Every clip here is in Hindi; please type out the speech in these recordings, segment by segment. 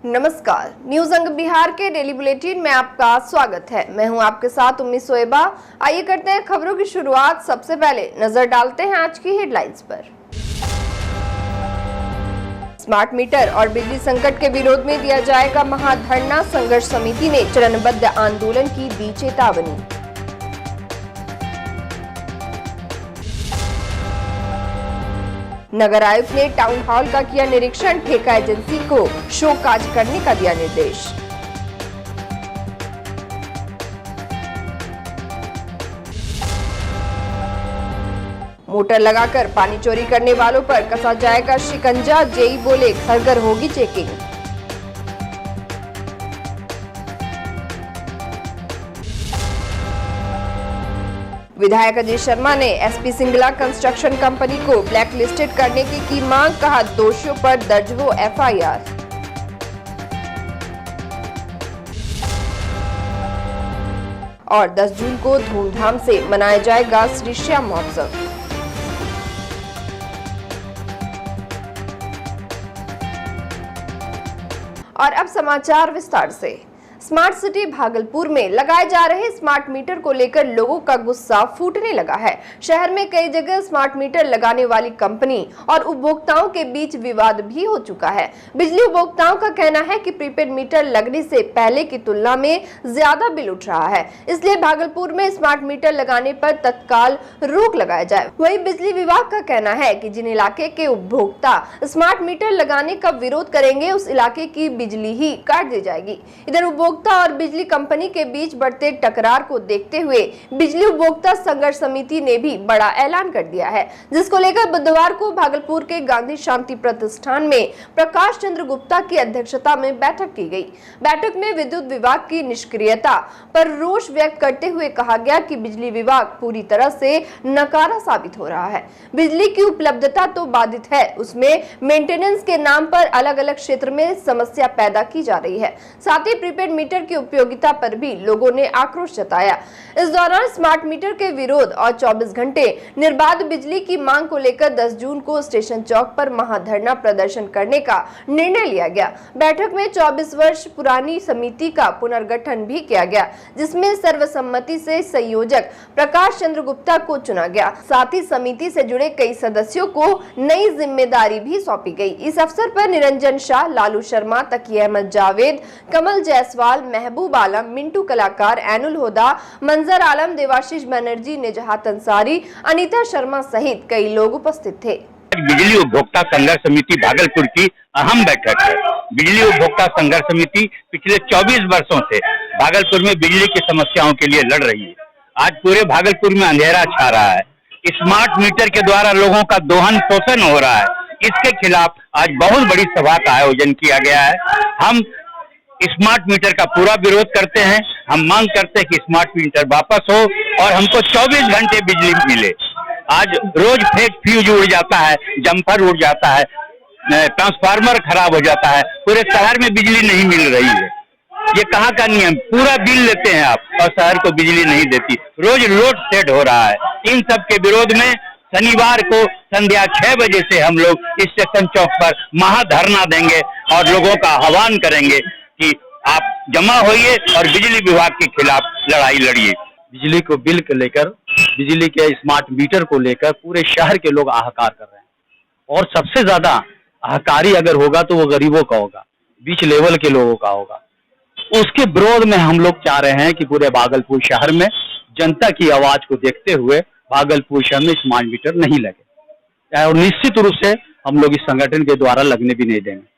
नमस्कार, न्यूज अंग बिहार के डेली बुलेटिन में आपका स्वागत है। मैं हूं आपके साथ उम्मीद सोएबा। आइए करते हैं खबरों की शुरुआत। सबसे पहले नजर डालते हैं आज की हेडलाइंस पर। स्मार्ट मीटर और बिजली संकट के विरोध में दिया जाएगा महाधरना। संघर्ष समिति ने चरणबद्ध आंदोलन की दी चेतावनी। नगर आयुक्त ने टाउन हॉल का किया निरीक्षण। ठेका एजेंसी को शो काज करने का दिया निर्देश। मोटर लगाकर पानी चोरी करने वालों पर कसा जाएगा शिकंजा। जेई बोले घर घर होगी चेकिंग। विधायक अजय शर्मा ने एसपी सिंगला कंस्ट्रक्शन कंपनी को ब्लैक लिस्टेड करने की मांग। कहा दोषियों पर दर्ज हो एफआईआर। और 10 जून को धूमधाम से मनाया जाएगा श्री श्याम महोत्सव। और अब समाचार विस्तार से। स्मार्ट सिटी भागलपुर में लगाए जा रहे स्मार्ट मीटर को लेकर लोगों का गुस्सा फूटने लगा है। शहर में कई जगह स्मार्ट मीटर लगाने वाली कंपनी और उपभोक्ताओं के बीच विवाद भी हो चुका है। बिजली उपभोक्ताओं का कहना है कि प्रीपेड मीटर लगने से पहले की तुलना में ज्यादा बिल उठ रहा है, इसलिए भागलपुर में स्मार्ट मीटर लगाने पर तत्काल रोक लगाया जाए। वहीं बिजली विभाग का कहना है कि जिन इलाके के उपभोक्ता स्मार्ट मीटर लगाने का विरोध करेंगे उस इलाके की बिजली ही काट दी जाएगी। इधर उपभोक्ता और बिजली कंपनी के बीच बढ़ते टकरार को देखते हुए बिजली उपभोक्ता संघर्ष समिति ने भी बड़ा ऐलान कर दिया है, जिसको लेकर बुधवार को भागलपुर के गांधी शांति प्रतिष्ठान में प्रकाश चंद्र गुप्ता की अध्यक्षता में बैठक की गई। बैठक में विद्युत विभाग की निष्क्रियता पर रोष व्यक्त करते हुए कहा गया कि बिजली विभाग पूरी तरह से नकारा साबित हो रहा है। बिजली की उपलब्धता तो बाधित है, उसमें मेंटेनेंस के नाम पर अलग अलग क्षेत्र में समस्या पैदा की जा रही है। साथ ही प्रीपेड मीटर की उपयोगिता पर भी लोगों ने आक्रोश जताया। इस दौरान स्मार्ट मीटर के विरोध और 24 घंटे निर्बाध बिजली की मांग को लेकर 10 जून को स्टेशन चौक पर महाधरना प्रदर्शन करने का निर्णय लिया गया। बैठक में 24 वर्ष पुरानी समिति का पुनर्गठन भी किया गया, जिसमें सर्वसम्मति से संयोजक प्रकाश चंद्र गुप्ता को चुना गया। साथ ही समिति से जुड़े कई सदस्यों को नई जिम्मेदारी भी सौंपी गई। इस अवसर पर निरंजन शाह, लालू शर्मा, तकी अहमद जावेद, कमल जायसवाल, महबूब आलम, मिंटू कलाकार, एनुल होदा, मंजर आलम, देवाशीष बनर्जी, निजहात अंसारी, अनीता शर्मा सहित कई लोग उपस्थित थे। बिजली उपभोक्ता संघर्ष समिति भागलपुर की अहम बैठक है। बिजली उपभोक्ता संघर्ष समिति पिछले 24 वर्षों से भागलपुर में बिजली की समस्याओं के लिए लड़ रही है। आज पूरे भागलपुर में अंधेरा छा रहा है। स्मार्ट मीटर के द्वारा लोगों का दोहन शोषण हो रहा है। इसके खिलाफ आज बहुत बड़ी सभा का आयोजन किया गया है। हम स्मार्ट मीटर का पूरा विरोध करते हैं। हम मांग करते हैं कि स्मार्ट मीटर वापस हो और हमको 24 घंटे बिजली मिले। आज रोज फ्यूज उड़ जाता है, जम्पर उड़ जाता है, ट्रांसफार्मर खराब हो जाता है, पूरे शहर में बिजली नहीं मिल रही है। ये कहाँ का नियम? पूरा बिल लेते हैं आप और शहर को बिजली नहीं देती। रोज लोड शेड हो रहा है। इन सब के विरोध में शनिवार को संध्या 6 बजे से हम लोग स्टेशन चौक पर महाधरना देंगे और लोगों का आह्वान करेंगे कि आप जमा होइए और बिजली विभाग के खिलाफ लड़ाई लड़िए। बिजली को बिल को लेकर, बिजली के स्मार्ट मीटर को लेकर पूरे शहर के लोग हाहाकार कर रहे हैं और सबसे ज्यादा हाहाकारी अगर होगा तो वो गरीबों का होगा, बीच लेवल के लोगों का होगा। उसके विरोध में हम लोग चाह रहे हैं कि पूरे भागलपुर शहर में जनता की आवाज को देखते हुए भागलपुर शहर में स्मार्ट मीटर नहीं लगे और निश्चित रूप से हम लोग इस संगठन के द्वारा लगने भी नहीं देंगे।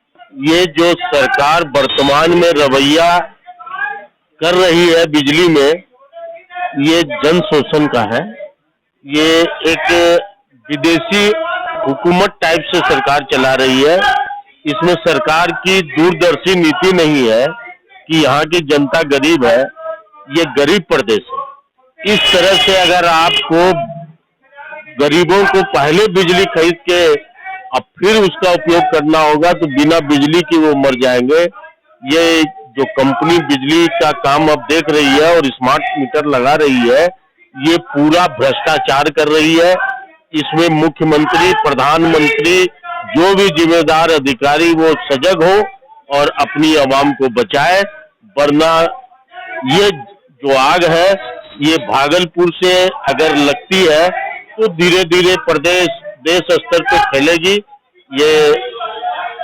ये जो सरकार वर्तमान में रवैया कर रही है बिजली में, ये जन शोषण का है। ये एक विदेशी हुकूमत टाइप से सरकार चला रही है। इसमें सरकार की दूरदर्शी नीति नहीं है कि यहाँ की जनता गरीब है, ये गरीब प्रदेश है। इस तरह से अगर आपको गरीबों को पहले बिजली खरीद के अब फिर उसका उपयोग करना होगा तो बिना बिजली की वो मर जाएंगे। ये जो कंपनी बिजली का काम अब देख रही है और स्मार्ट मीटर लगा रही है, ये पूरा भ्रष्टाचार कर रही है। इसमें मुख्यमंत्री, प्रधानमंत्री, जो भी जिम्मेदार अधिकारी वो सजग हो और अपनी आवाम को बचाए, वरना ये जो आग है ये भागलपुर से अगर लगती है तो धीरे धीरे प्रदेश देश स्तर पे फैलेगी। ये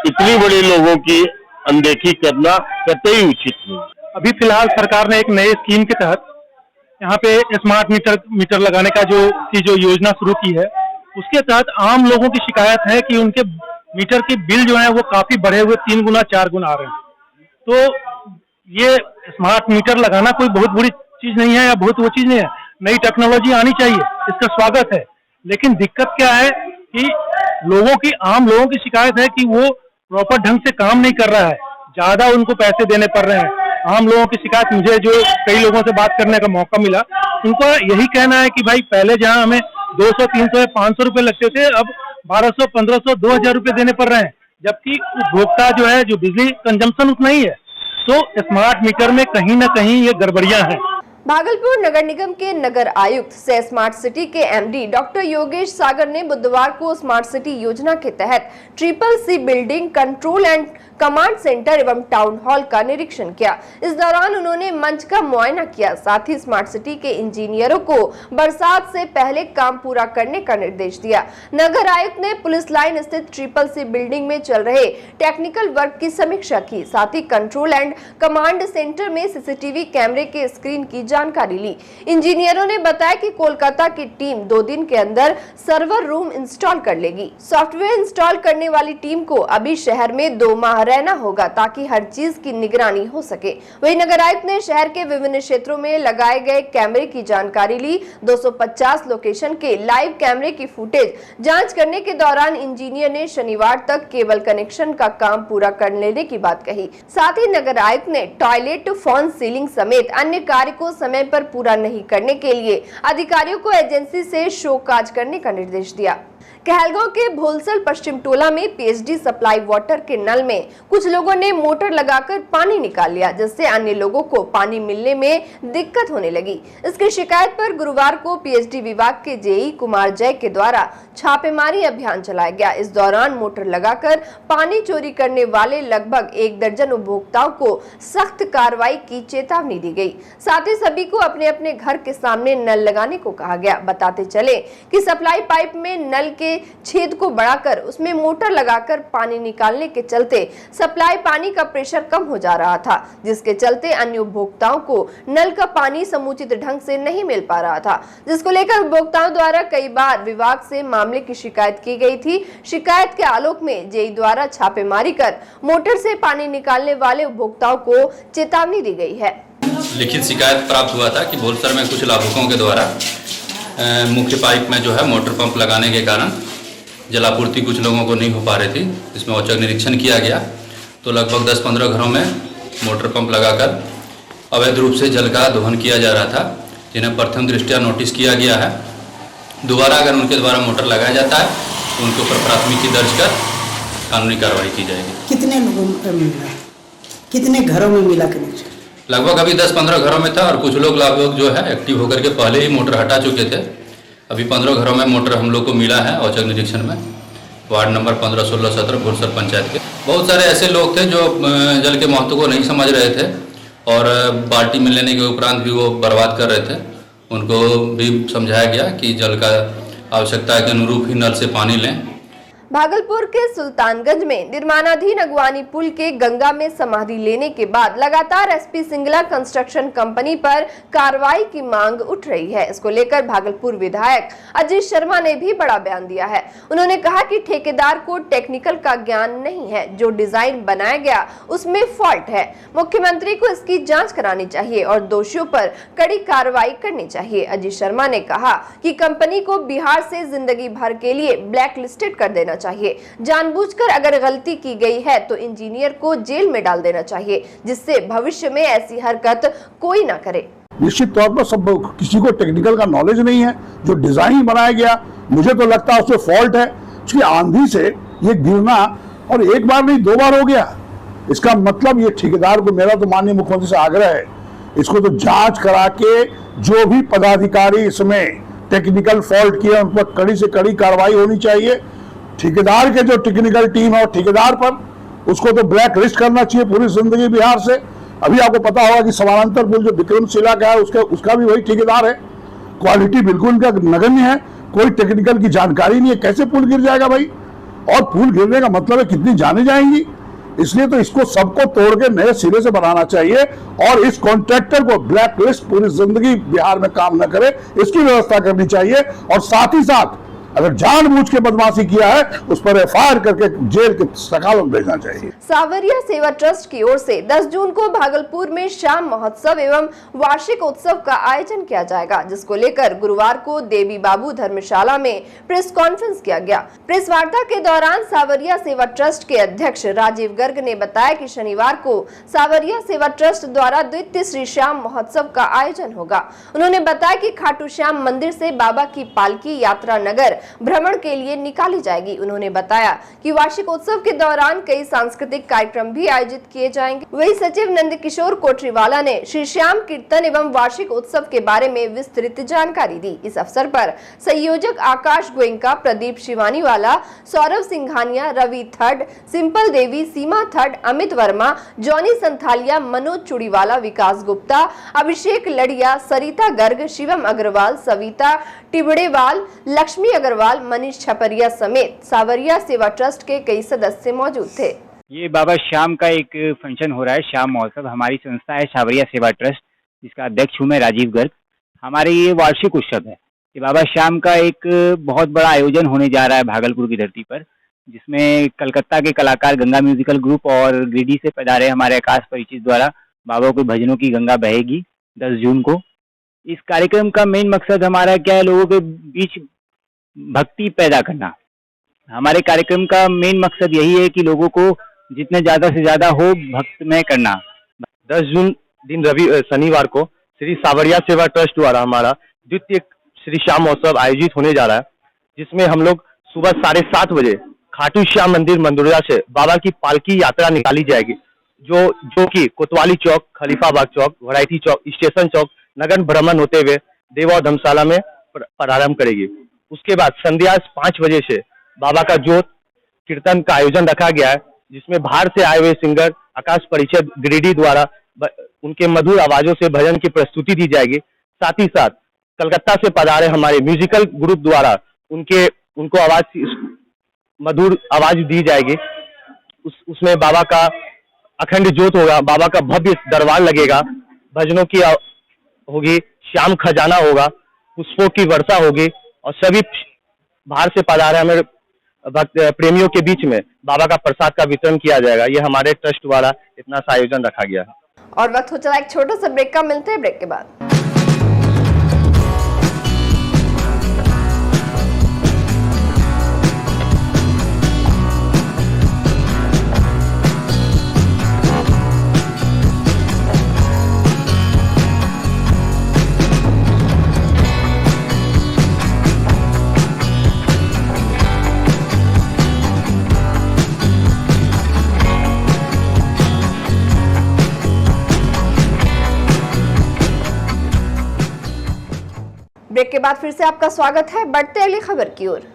इतनी बड़ी लोगों की अनदेखी करना कतई उचित नहीं। अभी फिलहाल सरकार ने एक नए स्कीम के तहत यहाँ पे स्मार्ट मीटर लगाने का जो योजना शुरू की है, उसके तहत आम लोगों की शिकायत है कि उनके मीटर के बिल जो है वो काफी बढ़े हुए 3 गुना 4 गुना आ रहे हैं। तो ये स्मार्ट मीटर लगाना कोई बहुत बुरी चीज नहीं है या बहुत वो चीज नहीं है। नई टेक्नोलॉजी आनी चाहिए, इसका स्वागत है। लेकिन दिक्कत क्या है कि आम लोगों की शिकायत है कि वो प्रॉपर ढंग से काम नहीं कर रहा है, ज्यादा उनको पैसे देने पड़ रहे हैं। आम लोगों की शिकायत, मुझे जो कई लोगों से बात करने का मौका मिला, उनका यही कहना है कि भाई पहले जहां हमें 200, 300 या 500 रुपए लगते थे, अब 1200, 1500, 2000 रुपए देने पड़ रहे हैं, जबकि उपभोक्ता जो है, जो बिजली कंजम्पशन उतना ही है। तो स्मार्ट मीटर में कहीं ना कहीं ये गड़बड़ियां हैं। भागलपुर नगर निगम के नगर आयुक्त से स्मार्ट सिटी के एमडी डॉक्टर योगेश सागर ने बुधवार को स्मार्ट सिटी योजना के तहत CCC building, control and command centre एवं टाउन हॉल का निरीक्षण किया। इस दौरान उन्होंने मंच का मुआयना किया। साथ ही स्मार्ट सिटी के इंजीनियरों को बरसात से पहले काम पूरा करने का निर्देश दिया। नगर आयुक्त ने पुलिस लाइन स्थित CCC बिल्डिंग में चल रहे टेक्निकल वर्क की समीक्षा की। साथ ही कंट्रोल एंड कमांड सेंटर में CCTV कैमरे के स्क्रीन की जानकारी ली। इंजीनियरों ने बताया कि कोलकाता की टीम 2 दिन के अंदर सर्वर रूम इंस्टॉल कर लेगी। सॉफ्टवेयर इंस्टॉल करने वाली टीम को अभी शहर में 2 माह रहना होगा ताकि हर चीज की निगरानी हो सके। वहीं नगर आयुक्त ने शहर के विभिन्न क्षेत्रों में लगाए गए कैमरे की जानकारी ली। 250 लोकेशन के लाइव कैमरे की फुटेज जांच करने के दौरान इंजीनियर ने शनिवार तक केबल कनेक्शन का काम पूरा कर लेने की बात कही। साथ ही नगर आयुक्त ने टॉयलेट, फॉल सीलिंग समेत अन्य कार्य को समय पर पूरा नहीं करने के लिए अधिकारियों को एजेंसी से शोकाज करने का निर्देश दिया। कहलगांव के भोलसर पश्चिम टोला में पीएचडी सप्लाई वाटर के नल में कुछ लोगों ने मोटर लगाकर पानी निकाल लिया, जिससे अन्य लोगों को पानी मिलने में दिक्कत होने लगी। इसकी शिकायत पर गुरुवार को पीएचडी विभाग के जेई कुमार जय के द्वारा छापेमारी अभियान चलाया गया। इस दौरान मोटर लगाकर पानी चोरी करने वाले लगभग 1 दर्जन उपभोक्ताओं को सख्त कार्रवाई की चेतावनी दी गई। साथ ही सभी को अपने अपने घर के सामने नल लगाने को कहा गया। बताते चले कि सप्लाई पाइप में नल के छेद को बढ़ाकर उसमें मोटर लगाकर पानी निकालने के चलते सप्लाई पानी का प्रेशर कम हो जा रहा था, जिसके चलते अन्य उपभोक्ताओं को नल का पानी समुचित ढंग से नहीं मिल पा रहा था, जिसको लेकर उपभोक्ताओं द्वारा कई बार विभाग से मामले की शिकायत की गई थी। शिकायत के आलोक में जेई द्वारा छापेमारी कर मोटर से पानी निकालने वाले उपभोक्ताओं को चेतावनी दी गई है। लिखित शिकायत प्राप्त हुआ था कि भोलसर में कुछ लाभुकों के द्वारा मुख्य पाइप में जो है मोटर पंप लगाने के कारण जलापूर्ति कुछ लोगों को नहीं हो पा रही थी। इसमें औचक निरीक्षण किया गया तो लगभग 10-15 घरों में मोटर पंप लगाकर अवैध रूप से जल का दोहन किया जा रहा था, जिन्हें प्रथम दृष्टया नोटिस किया गया है। दोबारा अगर उनके द्वारा मोटर लगाया जाता है तो उनके ऊपर प्राथमिकी दर्ज कर कानूनी कार्रवाई की जाएगी। कितने लोगों को मिला, कितने घरों में मिला कनेक्शन? लगभग अभी 10-15 घरों में था और कुछ लोग लाभुक जो है एक्टिव होकर के पहले ही मोटर हटा चुके थे। अभी 15 घरों में मोटर हम लोग को मिला है औचक निरीक्षण में। वार्ड नंबर 15, 16, 17 भोलसर पंचायत के बहुत सारे ऐसे लोग थे जो जल के महत्व को नहीं समझ रहे थे और बाल्टी में लेने के उपरांत भी वो बर्बाद कर रहे थे। उनको भी समझाया गया कि जल का आवश्यकता के अनुरूप ही नल से पानी लें। भागलपुर के सुल्तानगंज में निर्माणाधीन अगवानी पुल के गंगा में समाधि लेने के बाद लगातार एसपी सिंगला कंस्ट्रक्शन कंपनी पर कार्रवाई की मांग उठ रही है। इसको लेकर भागलपुर विधायक अजीत शर्मा ने भी बड़ा बयान दिया है। उन्होंने कहा कि ठेकेदार को टेक्निकल का ज्ञान नहीं है, जो डिजाइन बनाया गया उसमें फॉल्ट है। मुख्यमंत्री को इसकी जांच करानी चाहिए और दोषियों पर कड़ी कार्रवाई करनी चाहिए। अजीत शर्मा ने कहा कि कंपनी को बिहार से जिंदगी भर के लिए ब्लैक लिस्टेड कर देना चाहिए। जानबूझकर अगर गलती की गई है तो इंजीनियर को जेल में डाल देना चाहिए, जिससे भविष्य में ऐसी हरकत कोई ना करे। निश्चित तौर पर सब किसी को टेक्निकल का नॉलेज नहीं है। जो डिजाइन बनाया गया मुझे तो लगता है उसमें फॉल्ट है। उसकी आंधी से ये गिरना और एक बार नहीं 2 बार हो गया। इसका मतलब ये ठेकेदार को, मेरा तो माननीय मुख्यमंत्री से आग्रह है, इसको तो जांच करा के जो भी पदाधिकारी इसमें टेक्निकल फॉल्ट किया उन पर कड़ी से कड़ी कार्रवाई होनी चाहिए। ठेकेदार के जो टेक्निकल टीम है और ठेकेदार पर उसको तो ब्लैक लिस्ट करना चाहिए पूरी जिंदगी बिहार से। अभी आपको पता होगा कि समानांतर पुल जो विक्रमशिला का है उसका भी वही ठेकेदार है। क्वालिटी बिल्कुल उनका नगण्य है, कोई टेक्निकल की जानकारी नहीं है, कैसे पुल गिर जाएगा भाई? और पुल गिरने का मतलब है कितनी जाने जाएंगी। इसलिए तो इसको सबको तोड़ के नए सिरे से बनाना चाहिए और इस कॉन्ट्रैक्टर को ब्लैक लिस्ट पूरी जिंदगी बिहार में काम न करे, इसकी व्यवस्था करनी चाहिए। और साथ ही साथ अगर जानबूझ के बदमाशी किया है उस पर एफआईआर करके जेल के सकाल में भेजना चाहिए। सावरिया सेवा ट्रस्ट की ओर से 10 जून को भागलपुर में श्याम महोत्सव एवं वार्षिक उत्सव का आयोजन किया जाएगा, जिसको लेकर गुरुवार को देवी बाबू धर्मशाला में प्रेस कॉन्फ्रेंस किया गया। प्रेस वार्ता के दौरान सावरिया सेवा ट्रस्ट के अध्यक्ष राजीव गर्ग ने बताया कि शनिवार को सावरिया सेवा ट्रस्ट द्वारा द्वितीय श्री श्याम महोत्सव का आयोजन होगा। उन्होंने बताया कि खाटू श्याम मंदिर से बाबा की पालकी यात्रा नगर भ्रमण के लिए निकाली जाएगी। उन्होंने बताया कि वार्षिक उत्सव के दौरान कई सांस्कृतिक कार्यक्रम भी आयोजित किए जाएंगे। वही सचिव नंदकिशोर कोठरीवाला ने श्री श्याम कीर्तन एवं वार्षिक उत्सव के बारे में विस्तृत जानकारी दी। इस अवसर पर संयोजक आकाश गोयनका, प्रदीप शिवानीवाला, सौरभ सिंघानिया, रवि थर्ड, सिंपल देवी, सीमा थर्ड, अमित वर्मा, जॉनी संथालिया, मनोज चुड़ीवाला, विकास गुप्ता, अभिषेक लड़िया, सरिता गर्ग, शिवम अग्रवाल, सविता टिबड़ेवाल, लक्ष्मी अग्रवाल, मनीष छपरिया समेत सावरिया सेवा ट्रस्ट के कई सदस्य मौजूद थे। ये बाबा श्याम का एक फंक्शन हो रहा है, श्याम महोत्सव। हमारी संस्था है सावरिया सेवा ट्रस्ट, जिसका अध्यक्ष हूँ मैं, राजीव गर्ग। हमारे ये वार्षिक उत्सव है। ये बाबा श्याम का एक बहुत बड़ा आयोजन होने जा रहा है भागलपुर की धरती पर, जिसमें कलकत्ता के कलाकार गंगा म्यूजिकल ग्रुप और गिरिडीह से पधारे हमारे आकाश परिचित द्वारा बाबा के भजनों की गंगा बहेगी 10 जून को। इस कार्यक्रम का मेन मकसद हमारा क्या है, लोगों के बीच भक्ति पैदा करना। हमारे कार्यक्रम का मेन मकसद यही है कि लोगों को जितने ज्यादा से ज्यादा हो भक्तमय करना। 10 जून दिन शनिवार को श्री सावरिया सेवा ट्रस्ट द्वारा हमारा द्वितीय श्री श्याम महोत्सव आयोजित होने जा रहा है, जिसमें हम लोग सुबह 7:30 बजे खाटू श्याम मंदिर मंदुरिया से बाबा की पालकी यात्रा निकाली जाएगी, जो कि कोतवाली चौक, खलीफाबाग चौक, वैरायटी चौक, स्टेशन चौक नगर भ्रमण होते हुए देवा धर्मशाला में प्रारंभ करेगी। उसके बाद संध्या 5 बजे से बाबा का जोत कीर्तन का आयोजन रखा गया है, जिसमें बाहर से आए हुए सिंगर आकाश परिचय गिरिडीह द्वारा उनके मधुर आवाजों से भजन की प्रस्तुति दी जाएगी। साथ ही साथ कलकत्ता से पधारे हमारे म्यूजिकल ग्रुप द्वारा उनको मधुर आवाज दी जाएगी। उसमें बाबा का अखंड जोत होगा, बाबा का भव्य दरबार लगेगा, भजनों की होगी, श्याम खजाना होगा, पुष्पों की वर्षा होगी और सभी बाहर से पधारे हमें भक्त प्रेमियों के बीच में बाबा का प्रसाद का वितरण किया जाएगा। ये हमारे ट्रस्ट द्वारा इतना सा आयोजन रखा गया है। और वक्त हो चला एक छोटा सा ब्रेक का, मिलते हैं ब्रेक के बाद। ब्रेक के बाद फिर से आपका स्वागत है। बढ़ते अगली खबर की ओर।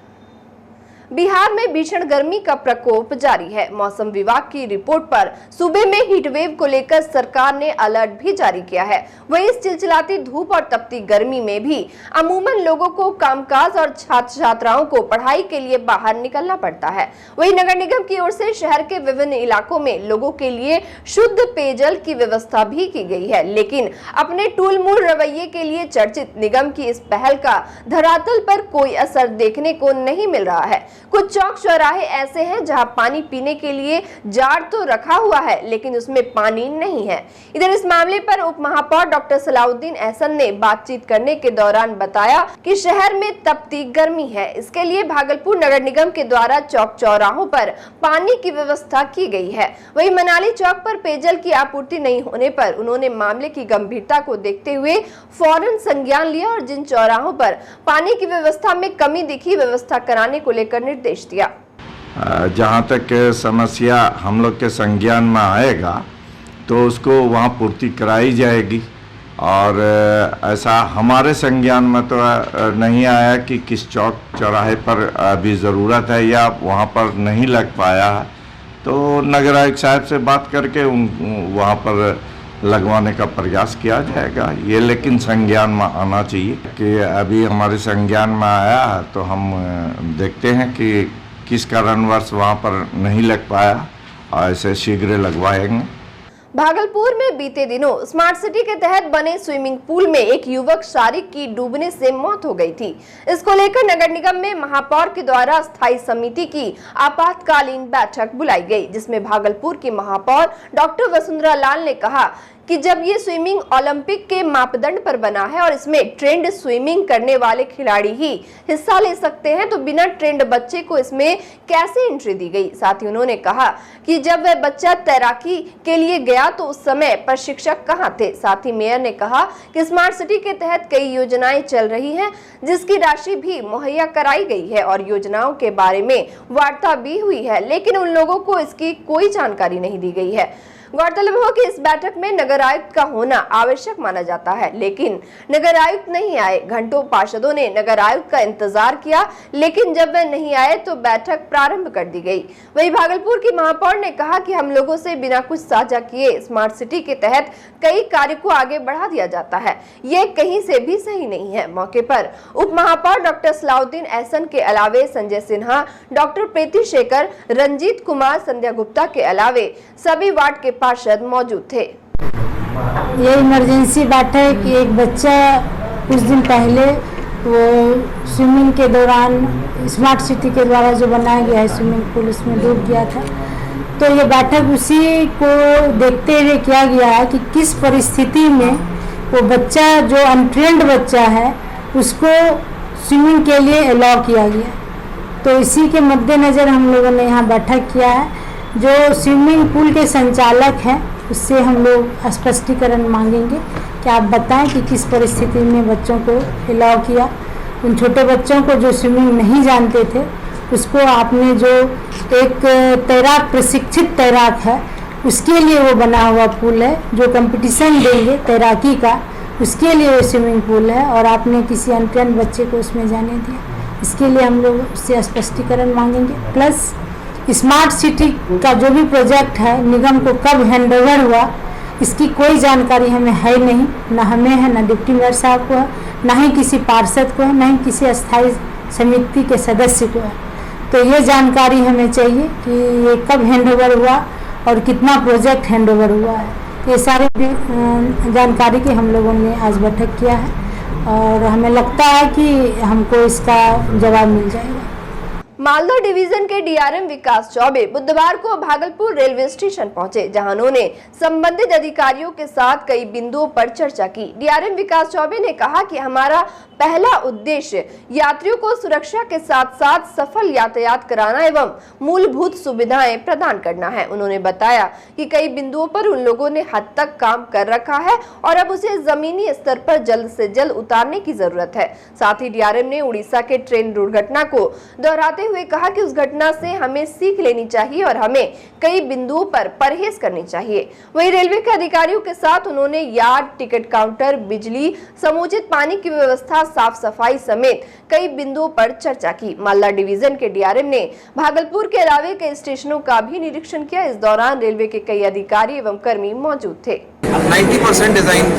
बिहार में भीषण गर्मी का प्रकोप जारी है। मौसम विभाग की रिपोर्ट पर सूबे में हीट वेव को लेकर सरकार ने अलर्ट भी जारी किया है। वहीं इस चिलचिलाती धूप और तपती गर्मी में भी अमूमन लोगों को कामकाज और छात्र छात्राओं को पढ़ाई के लिए बाहर निकलना पड़ता है। वहीं नगर निगम की ओर से शहर के विभिन्न इलाकों में लोगों के लिए शुद्ध पेयजल की व्यवस्था भी की गई है, लेकिन अपने टूल-मूल रवैये के लिए चर्चित निगम की इस पहल का धरातल पर कोई असर देखने को नहीं मिल रहा है। कुछ चौक चौराहे ऐसे हैं जहां पानी पीने के लिए जार तो रखा हुआ है, लेकिन उसमें पानी नहीं है। इधर इस मामले पर उप महापौर डॉक्टर सलाउद्दीन एहसन ने बातचीत करने के दौरान बताया कि शहर में तपती गर्मी है, इसके लिए भागलपुर नगर निगम के द्वारा चौक चौराहों पर पानी की व्यवस्था की गई है। वहीं मनाली चौक पर पेयजल की आपूर्ति नहीं होने पर उन्होंने मामले की गंभीरता को देखते हुए फौरन संज्ञान लिया और जिन चौराहों पर पानी की व्यवस्था में कमी दिखी, व्यवस्था कराने को लेकर निर्देश दिया। जहाँ तक समस्या हम लोग के संज्ञान में आएगा तो उसको वहाँ पूर्ति कराई जाएगी। और ऐसा हमारे संज्ञान में तो नहीं आया कि किस चौक चौराहे पर अभी ज़रूरत है या वहाँ पर नहीं लग पाया है। तो नगर आयुक्त साहब से बात करके वहाँ पर लगवाने का प्रयास किया जाएगा। ये लेकिन संज्ञान में आना चाहिए कि अभी हमारे संज्ञान में आया है तो हम देखते हैं कि किस कारणवश वहाँ पर नहीं लग पाया, ऐसे शीघ्र लगवाएंगे। भागलपुर में बीते दिनों स्मार्ट सिटी के तहत बने स्विमिंग पूल में एक युवक शारीरिक की डूबने से मौत हो गई थी। इसको लेकर नगर निगम में महापौर के द्वारा स्थायी समिति की आपातकालीन बैठक बुलाई गई, जिसमें भागलपुर की महापौर डॉक्टर वसुंधरा लाल ने कहा कि जब ये स्विमिंग ओलंपिक के मापदंड पर बना है और इसमें ट्रेंड स्विमिंग करने वाले खिलाड़ी ही हिस्सा ले सकते हैं, तो बिना ट्रेंड बच्चे को इसमें कैसे एंट्री दी गई। साथ ही उन्होंने कहा कि जब वह बच्चा तैराकी के लिए गया तो उस समय प्रशिक्षक कहां थे। साथ ही मेयर ने कहा कि स्मार्ट सिटी के तहत कई योजनाएं चल रही हैं, जिसकी राशि भी मुहैया कराई गई है और योजनाओं के बारे में वार्ता भी हुई है, लेकिन उन लोगों को इसकी कोई जानकारी नहीं दी गई है। गौरतलब हो कि इस बैठक में नगर आयुक्त का होना आवश्यक माना जाता है, लेकिन नगर आयुक्त नहीं आए। घंटों पार्षदों ने नगर आयुक्त का इंतजार किया, लेकिन जब वह नहीं आए तो बैठक प्रारंभ कर दी गई। वहीं भागलपुर की महापौर ने कहा कि हम लोगों से बिना कुछ साझा किए स्मार्ट सिटी के तहत कई कार्य को आगे बढ़ा दिया जाता है, ये कहीं से भी सही नहीं है। मौके पर उप महापौर डॉक्टर सलाउद्दीन एहसन के अलावे संजय सिन्हा, डॉक्टर प्रीति शेखर, रंजीत कुमार, संध्या गुप्ता के अलावे सभी वार्ड के पार्षद मौजूद थे। ये इमरजेंसी बैठक कि एक बच्चा कुछ दिन पहले वो स्विमिंग के दौरान स्मार्ट सिटी के द्वारा जो बनाया गया है स्विमिंग पूल, उसमें डूब गया था। तो ये बैठक उसी को देखते हुए किया गया है कि किस परिस्थिति में वो बच्चा जो अनट्रेंड बच्चा है उसको स्विमिंग के लिए अलाउ किया गया। तो इसी के मद्देनज़र हम लोगों ने यहाँ बैठक किया है। जो स्विमिंग पूल के संचालक हैं उससे हम लोग स्पष्टीकरण मांगेंगे कि आप बताएं कि किस परिस्थिति में बच्चों को अलाउ किया। उन छोटे बच्चों को जो स्विमिंग नहीं जानते थे उसको आपने जो एक तैराक प्रशिक्षित तैराक है उसके लिए वो बना हुआ पूल है, जो कंपटीशन देंगे तैराकी का उसके लिए वो स्विमिंग पूल है, और आपने किसी अनट्रेंड बच्चे को उसमें जाने दिया। इसके लिए हम लोग उससे स्पष्टीकरण मांगेंगे। प्लस स्मार्ट सिटी का जो भी प्रोजेक्ट है निगम को कब हैंडओवर हुआ इसकी कोई जानकारी हमें है नहीं, ना हमें है, ना डिप्टी मेयर साहब को है, ना ही किसी पार्षद को है, ना ही किसी स्थायी समिति के सदस्य को है। तो ये जानकारी हमें चाहिए कि ये कब हैंडओवर हुआ और कितना प्रोजेक्ट हैंडओवर हुआ है। ये सारी जानकारी की हम लोगों ने आज बैठक किया है और हमें लगता है कि हमको इसका जवाब मिल जाएगा। मालदा डिवीजन के डीआरएम विकास चौबे बुधवार को भागलपुर रेलवे स्टेशन पहुंचे, जहां उन्होंने संबंधित अधिकारियों के साथ कई बिंदुओं पर चर्चा की। डीआरएम विकास चौबे ने कहा कि हमारा पहला उद्देश्य यात्रियों को सुरक्षा के साथ साथ सफल यातायात कराना एवं मूलभूत सुविधाएं प्रदान करना है। उन्होंने बताया कि कई बिंदुओं पर उन लोगों ने हद तक काम कर रखा है और अब उसे जमीनी स्तर पर जल्द से जल्द उतारने की जरूरत है। साथ ही डीआरएम ने उड़ीसा के ट्रेन दुर्घटना को दोहराते हुए कहा कि उस घटना से हमें सीख लेनी चाहिए और हमें कई बिंदुओं पर परहेज करनी चाहिए। वहीं रेलवे के अधिकारियों के साथ उन्होंने यार्ड, टिकट काउंटर, बिजली, समुचित पानी की व्यवस्था, साफ सफाई समेत कई बिंदुओं पर चर्चा की। मालदा डिवीजन के डीआरएम ने भागलपुर के अलावे कई स्टेशनों का भी निरीक्षण किया। इस दौरान रेलवे के कई अधिकारी एवं कर्मी मौजूद थे। 90% डिजाइन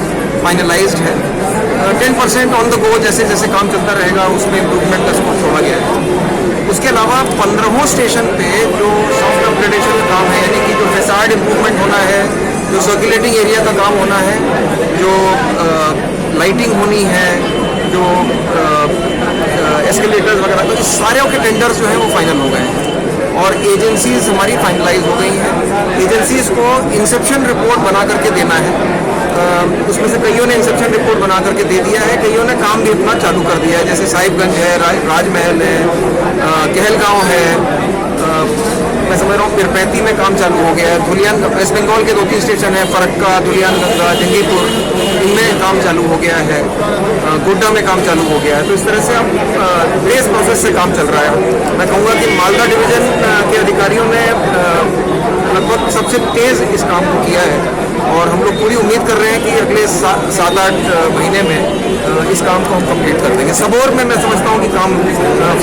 फाइनलाइज्ड है, 10% ऑन द गो, जैसे जैसे काम चलता रहेगा उसमें इम्प्रूवमेंट का स्कोप छोड़ा गया है। उसके अलावा 15 स्टेशन पे जो सॉफ्ट अपग्रेडेशन का काम है, यानी कि जो फैसाड इम्प्रूवमेंट होना है, जो सर्कुलेटिंग एरिया का काम होना है, जो लाइटिंग होनी है, जो एस्केलेटर्स वगैरह, तो इस सारे के टेंडर्स जो हैं वो फाइनल हो गए हैं और एजेंसीज हमारी फाइनलाइज हो गई हैं। एजेंसीज को इंसेप्शन रिपोर्ट बना करके देना है। उसमें से कईयों ने इंसेप्शन रिपोर्ट बना करके दे दिया है, कईयों ने काम भी अपना चालू कर दिया है, जैसे साहिबगंज है, राजमहल है, कहलगांव है, मैं समझ रहा हूँ पिरपैती में काम चालू हो गया है। धुलियान, वेस्ट बंगाल के 2-3 स्टेशन है, फरक्का, धुलियानगंगा, जंगीपुर, इनमें काम चालू हो गया है, गोड्डा में काम चालू हो गया है। तो इस तरह से अब रेस प्रोसेस से काम चल रहा है। मैं कहूँगा कि मालदा डिवीजन के अधिकारियों ने लगभग सबसे तेज़ इस काम को किया है और हम लोग पूरी उम्मीद कर रहे हैं कि अगले 7-8 महीने में इस काम को हम कंप्लीट कर देंगे। सबौर में मैं समझता हूँ कि काम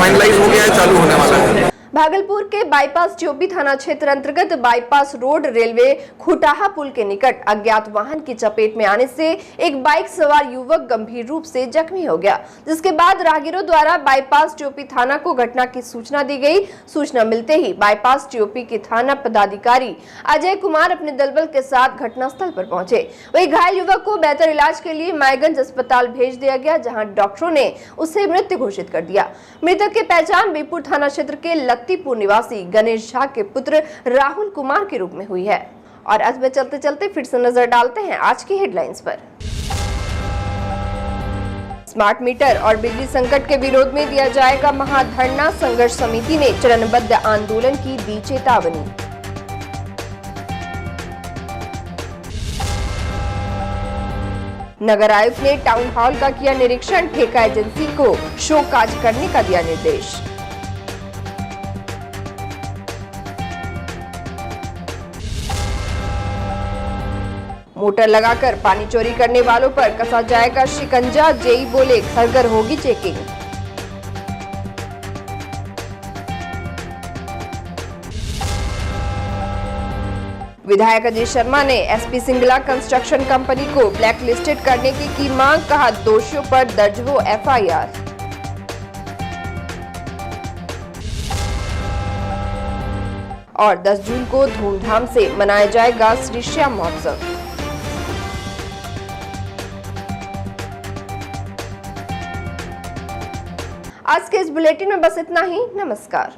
फाइनलाइज हो गया है, चालू होने वाला है। भागलपुर के बाईपास टीओपी थाना क्षेत्र अंतर्गत बाईपास रोड रेलवे खुटाहा पुल के निकट अज्ञात वाहन की चपेट में आने से एक बाइक सवार युवक गंभीर रूप से जख्मी हो गया, जिसके बाद राहगीरों द्वारा बाईपास टीओपी थाना को घटना की सूचना दी गई। सूचना मिलते ही बाईपास टीओपी के थाना पदाधिकारी अजय कुमार अपने दलबल के साथ घटनास्थल पर पहुंचे। वही घायल युवक को बेहतर इलाज के लिए मायगंज अस्पताल भेज दिया गया, जहाँ डॉक्टरों ने उसे मृत घोषित कर दिया। मृतक की पहचान बीरपुर थाना क्षेत्र के लत्तीपुर निवासी गणेश झा के पुत्र राहुल कुमार के रूप में हुई है। और आज में चलते चलते फिर से नजर डालते हैं आज की हेडलाइंस पर। स्मार्ट मीटर और बिजली संकट के विरोध में दिया जाएगा महाधरना, संघर्ष समिति ने चरणबद्ध आंदोलन की दी चेतावनी। नगर आयुक्त ने टाउन हॉल का किया निरीक्षण, ठेका एजेंसी को शोकाज करने का दिया निर्देश। मोटर लगाकर पानी चोरी करने वालों पर कसा जाएगा शिकंजा, जेई बोले घर घर होगी चेकिंग। विधायक अजय शर्मा ने एसपी सिंगला कंस्ट्रक्शन कंपनी को ब्लैक लिस्टेड करने की मांग, कहा दोषियों पर दर्ज हो एफआईआर। और 10 जून को धूमधाम से मनाया जाएगा श्री श्याम महोत्सव। आज के इस बुलेटिन में बस इतना ही। नमस्कार।